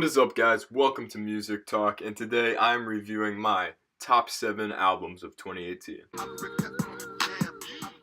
is up, guys? Welcome to Music Talk, and today I'm reviewing my top 7 albums of 2018.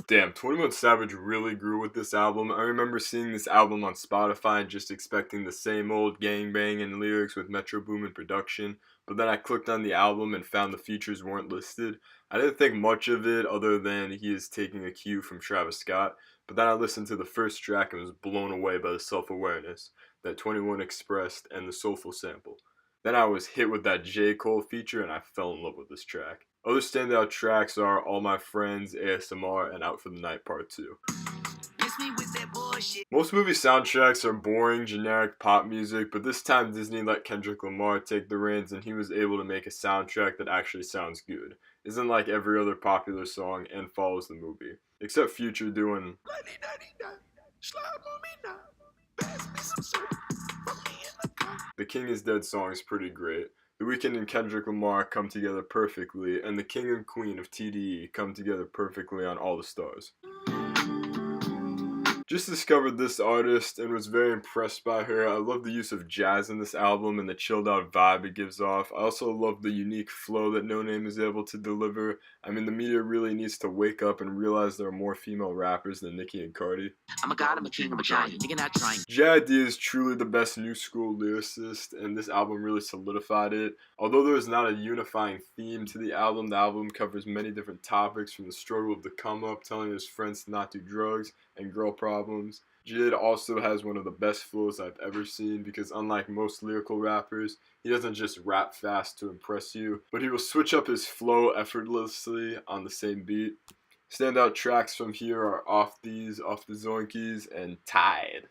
Damn, 21 Savage really grew with this album. I remember seeing this album on Spotify and just expecting the same old gangbang and lyrics with Metro Boomin production, but then I clicked on the album and found the features weren't listed. I didn't think much of it other than he is taking a cue from Travis Scott, but then I listened to the first track and was blown away by the self-awareness that 21 expressed and the soulful sample. Then I was hit with that J. Cole feature and I fell in love with this track. Other standout tracks are All My Friends, ASMR, and Out for the Night Part 2. Most movie soundtracks are boring, generic pop music, but this time Disney let Kendrick Lamar take the reins and he was able to make a soundtrack that actually sounds good. Isn't like every other popular song and follows the movie. Except Future doing The King is Dead song is pretty great. The Weeknd and Kendrick Lamar come together perfectly, and the King and Queen of TDE come together perfectly on All the Stars. Just discovered this artist and was very impressed by her. I love the use of jazz in this album and the chilled out vibe it gives off. I also love the unique flow that Noname is able to deliver. I mean, the media really needs to wake up and realize there are more female rappers than Nicki and Cardi. I'm a god, I'm a king, I'm a giant. Nigga not trying. J.I.D. is truly the best new school lyricist, and this album really solidified it. Although there is not a unifying theme to the album covers many different topics, from the struggle of the come up, telling his friends to not do drugs, and girl problems. Jid also has one of the best flows I've ever seen because unlike most lyrical rappers, he doesn't just rap fast to impress you, but he will switch up his flow effortlessly on the same beat. Standout tracks from here are Off the Zoinkies, and Tide.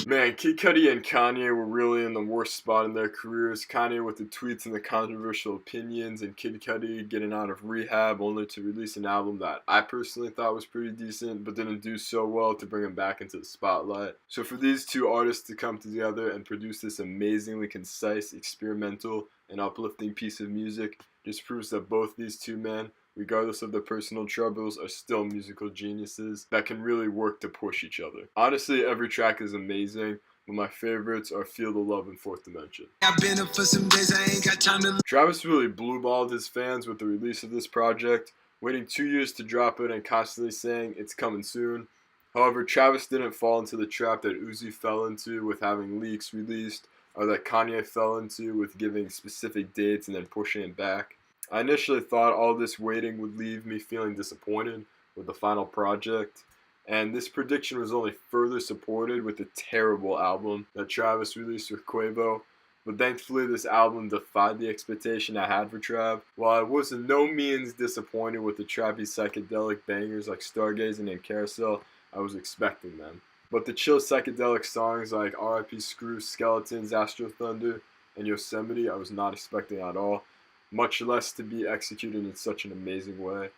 Man, Kid Cudi and Kanye were really in the worst spot in their careers. Kanye with the tweets and the controversial opinions, and Kid Cudi getting out of rehab only to release an album that I personally thought was pretty decent, but didn't do so well to bring him back into the spotlight. So for these two artists to come together and produce this amazingly concise, experimental, and uplifting piece of music just proves that both these two men, regardless of their personal troubles, are still musical geniuses that can really work to push each other. Honestly, every track is amazing, but my favorites are Feel the Love and Fourth Dimension. I've been up for some days, I ain't got time to... Travis really blueballed his fans with the release of this project, waiting 2 years to drop it and constantly saying it's coming soon. However, Travis didn't fall into the trap that Uzi fell into with having leaks released, or that Kanye fell into with giving specific dates and then pushing it back. I initially thought all this waiting would leave me feeling disappointed with the final project, and this prediction was only further supported with the terrible album that Travis released with Quavo. But thankfully this album defied the expectation I had for Trav. While I was in no means disappointed with the trappy psychedelic bangers like Stargazing and Carousel, I was expecting them. But the chill psychedelic songs like R.I.P. Screw, Skeletons, Astro Thunder, and Yosemite I was not expecting at all, much less to be executed in such an amazing way.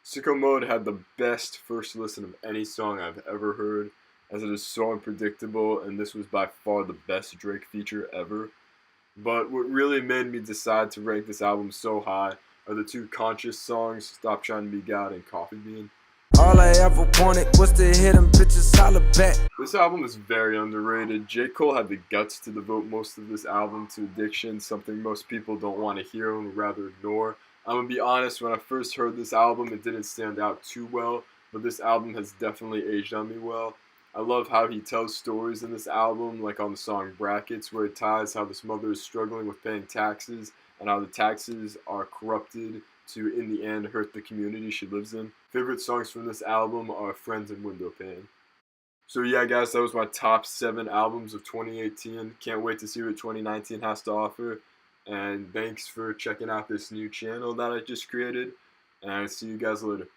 Sicko Mode had the best first listen of any song I've ever heard, as it is so unpredictable, and this was by far the best Drake feature ever. But what really made me decide to rank this album so high are the two conscious songs, Stop Trying to Be God and Coffee Bean. All I ever wanted was to hit them bitches holla back. This album is very underrated. J. Cole had the guts to devote most of this album to addiction, something most people don't want to hear and would rather ignore. I'm gonna be honest, when I first heard this album, it didn't stand out too well, but this album has definitely aged on me well. I love how he tells stories in this album, like on the song Brackets, where it ties how this mother is struggling with paying taxes, and how the taxes are corrupted to, in the end, hurt the community she lives in. Favorite songs from this album are Friends and Window Pane. So yeah, guys, that was my top 7 albums of 2018. Can't wait to see what 2019 has to offer. And thanks for checking out this new channel that I just created. And I'll see you guys later.